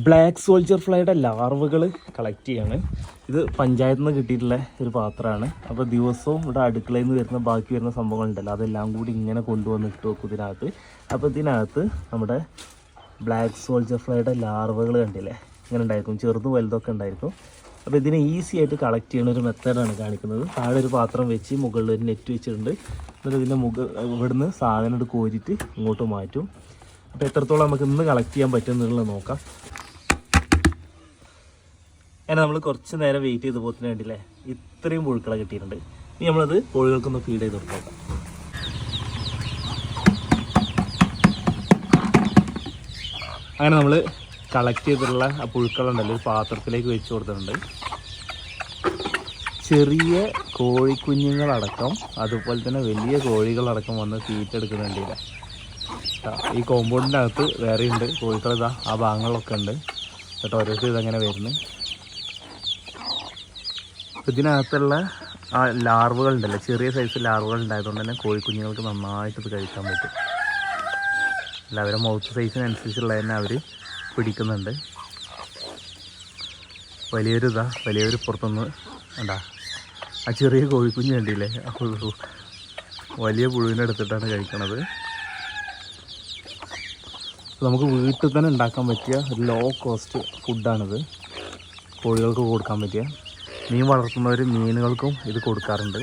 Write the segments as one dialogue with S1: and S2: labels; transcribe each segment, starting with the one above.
S1: Black soldier ഫ്ലൈയുടെ ലാർവകൾ collect ചെയ്യാണ്. ഇത് പഞ്ചായത്തിൽ നിന്ന് കിട്ടിയിട്ടുള്ള ഒരു പാത്രമാണ്. അപ്പോൾ ദിവസവും ഇവിടെ അടുക്കളയിൽ നിന്ന് വരുന്ന ബാക്കി വരുന്ന സംഭവങ്ങളുണ്ടല്ലോ, അതെല്ലാം കൂടി ഇങ്ങനെ കൊണ്ടുവന്നിട്ട് വെക്കും ഇതിനകത്ത്. അപ്പോൾ ഇതിനകത്ത് നമ്മുടെ ബ്ലാക്ക് സോൾജർ ഫ്ലൈയുടെ ലാർവകൾ കണ്ടില്ലേ, ഇങ്ങനെ ഉണ്ടായിരിക്കും, ചെറുതും വലുതൊക്കെ ഉണ്ടായിരിക്കും. അപ്പോൾ ഇതിനെ ഈസി ആയിട്ട് കളക്ട് ചെയ്യുന്ന ഒരു മെത്തേഡാണ് കാണിക്കുന്നത്. താഴെ ഒരു പാത്രം വെച്ച് മുകളിൽ ഒരു നെറ്റ് വെച്ചിട്ടുണ്ട്. എന്നിട്ട് ഇതിൻ്റെ ഇവിടുന്ന് സാധനം എടുത്ത് കോരിയിട്ട് ഇങ്ങോട്ട് മാറ്റും. അപ്പോൾ എത്രത്തോളം നമുക്ക് ഇന്ന് കളക്ട് ചെയ്യാൻ പറ്റുമെന്നുള്ളത് നോക്കാം. അങ്ങനെ നമ്മൾ കുറച്ച് നേരം വെയിറ്റ് ചെയ്ത് പോകുന്നതിന് വേണ്ടിയില്ലേ ഇത്രയും പുഴുക്കളെ കിട്ടിയിട്ടുണ്ട്. ഇനി നമ്മളത് കോഴികൾക്കൊന്ന് ഫീഡ് ചെയ്ത് കൊടുക്കാം. അങ്ങനെ നമ്മൾ കളക്ട് ചെയ്തിട്ടുള്ള ആ പുഴുക്കളുണ്ടല്ലോ ഒരു പാത്രത്തിലേക്ക് വെച്ച് കൊടുത്തിട്ടുണ്ട്. ചെറിയ കോഴിക്കുഞ്ഞുങ്ങളടക്കം അതുപോലെ തന്നെ വലിയ കോഴികളടക്കം വന്ന് തീറ്റെടുക്കുന്നുണ്ടില്ല. ഈ കോമ്പൗണ്ടിൻ്റെ അകത്ത് വേറെയുണ്ട് കോഴികൾ, ഇതാ ആ ഭാഗങ്ങളിലൊക്കെ ഉണ്ട് കേട്ടോ. ഓരോരുത്തർ ഇതങ്ങനെ വരുന്നു. ഇതിനകത്തുള്ള ആ ലാർവകളുണ്ടല്ലോ, ചെറിയ സൈസ് ലാർവകൾ ഉണ്ടായതുകൊണ്ട് തന്നെ കോഴിക്കുഞ്ഞുങ്ങൾക്ക് നന്നായിട്ട് ഇത് കഴിക്കാൻ പറ്റും. അല്ല, അവരെ മൗത്ത് സൈസിനനുസരിച്ചുള്ള തന്നെ അവർ പിടിക്കുന്നുണ്ട്. വലിയൊരു പുറത്തുനിന്ന് ഉണ്ടാ ആ ചെറിയ കോഴിക്കുഞ്ഞ് കണ്ടില്ലേ, അപ്പോൾ വലിയ പുഴുവിനെ എടുത്തിട്ടാണ് കഴിക്കണത്. നമുക്ക് വീട്ടിൽ തന്നെ ഉണ്ടാക്കാൻ പറ്റിയ ഒരു ലോ കോസ്റ്റ് ഫുഡാണിത്. കോഴികൾക്ക് കൊടുക്കാൻ പറ്റിയ, മീൻ വളർത്തുന്നവർ മീനുകൾക്കും ഇത് കൊടുക്കാറുണ്ട്.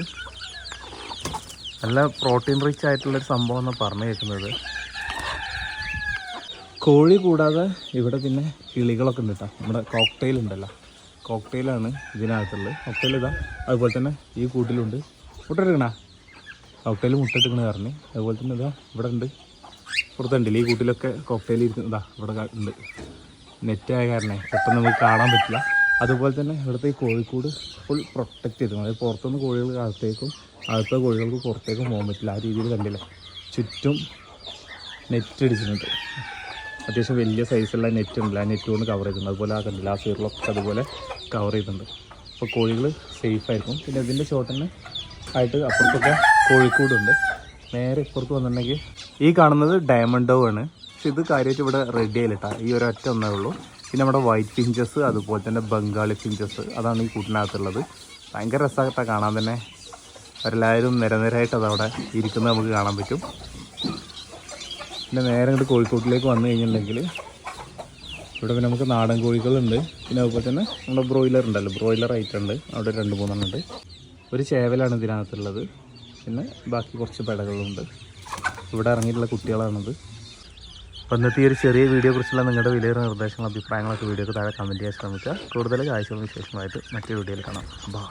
S1: നല്ല പ്രോട്ടീൻ റിച്ച് ആയിട്ടുള്ളൊരു സംഭവം എന്നാണ് പറഞ്ഞു കേൾക്കുന്നത്. കോഴി കൂടാതെ ഇവിടെ പിന്നെ കിളികളൊക്കെ ഉണ്ട് കേട്ടോ. നമ്മുടെ കോക്ടെയിൽ ഉണ്ടല്ലോ, കോക്ടെയിലാണ് ഇതിനകത്തുള്ളത്. കോക്ടെയിൽ ഇതാ, അതുപോലെ തന്നെ ഈ കൂട്ടിലുണ്ട്. മുട്ടയിട്ടിക്കണ കോക്ടെയിൽ മുട്ടയിട്ടിക്കണ കാരണം. അതുപോലെ തന്നെ ഇതാ ഇവിടെ ഉണ്ട്, പുറത്തുണ്ടല്ലോ ഈ കൂട്ടിലൊക്കെ കോക്ടെയിൽ ഇരിക്കുന്നതാ ഇവിടെ ഉണ്ട്. നെറ്റായ കാരണേ പെട്ടെന്ന് നമുക്ക് കാണാൻ പറ്റില്ല. അതുപോലെ തന്നെ ഇവിടുത്തെ ഈ കോഴിക്കൂട് ഫുൾ പ്രൊട്ടക്റ്റ് ചെയ്തു. അതായത് പുറത്തുനിന്ന് കോഴികൾ അകത്തേക്കും അകത്തെ കോഴികൾക്ക് പുറത്തേക്കും പോകാൻ പറ്റില്ല. ആ രീതിയിൽ കണ്ടില്ല, ചുറ്റും നെറ്റ് അടിച്ചിട്ടുണ്ട്. അത്യാവശ്യം വലിയ സൈസുള്ള നെറ്റ് ഉണ്ടല്ലോ, ആ നെറ്റ് കൊണ്ട് കവർ ചെയ്തിട്ടുണ്ട്. അതുപോലെ ആ കണ്ടില്ല ആ സൈഡിലൊക്കെ അതുപോലെ കവർ ചെയ്തിട്ടുണ്ട്. അപ്പോൾ കോഴികൾ സേഫായിരിക്കും. പിന്നെ ഇതിൻ്റെ ചോട്ടന് ആയിട്ട് അപ്പുറത്തൊക്കെ കോഴിക്കൂടുണ്ട്. നേരെ ഇപ്പുറത്ത് വന്നിട്ടുണ്ടെങ്കിൽ ഈ കാണുന്നത് ഡയമണ്ട് ഡോ ആണ്. പക്ഷെ ഇത് കാര്യമായിട്ട് ഇവിടെ റെഡി ആയിട്ടാ, ഈ ഒരൊറ്റ ഒന്നേ ഉള്ളൂ. പിന്നെ നമ്മുടെ വൈറ്റ് ഫിഞ്ചസ് അതുപോലെ തന്നെ ബംഗാളി ഫിഞ്ചസ്, അതാണ് ഈ കൂട്ടിനകത്തുള്ളത്. ഭയങ്കര രസമായിട്ടാണ് കാണാൻ തന്നെ. അവരെല്ലാവരും നിരനിരായിട്ട് അതവിടെ ഇരിക്കുന്നത് നമുക്ക് കാണാൻ പറ്റും. പിന്നെ നേരെ ഇങ്ങോട്ട് കോഴിക്കോട്ടിലേക്ക് വന്നു കഴിഞ്ഞിട്ടുണ്ടെങ്കിൽ ഇവിടെ പിന്നെ നമുക്ക് നാടൻ കോഴികളുണ്ട്. പിന്നെ അതുപോലെ തന്നെ നമ്മുടെ ബ്രോയിലർ ഉണ്ടല്ലോ, ബ്രോയിലർ ഐറ്റം ഉണ്ട് അവിടെ 2-3 ഉണ്ട്. ഒരു ചേവലാണ് ഇതിനകത്തുള്ളത്. പിന്നെ ബാക്കി കുറച്ച് പെടകളുണ്ട്. ഇവിടെ ഇറങ്ങിയിട്ടുള്ള കുട്ടികളാണിത്. അപ്പോൾ ഇന്നത്തെ ഈ ഒരു ചെറിയ വീഡിയോ കുറിച്ചുള്ള നിങ്ങളുടെ വിലയേറിയ നിർദ്ദേശങ്ങളും അഭിപ്രായങ്ങളൊക്കെ വീഡിയോക്ക് താഴെ കമൻറ്റ് ചെയ്യാൻ ശ്രമിക്കുക. കൂടുതൽ കാഴ്ചകളും വിശേഷമായിട്ട് മറ്റൊരു വീഡിയോയിൽ കാണാം. ബൈ.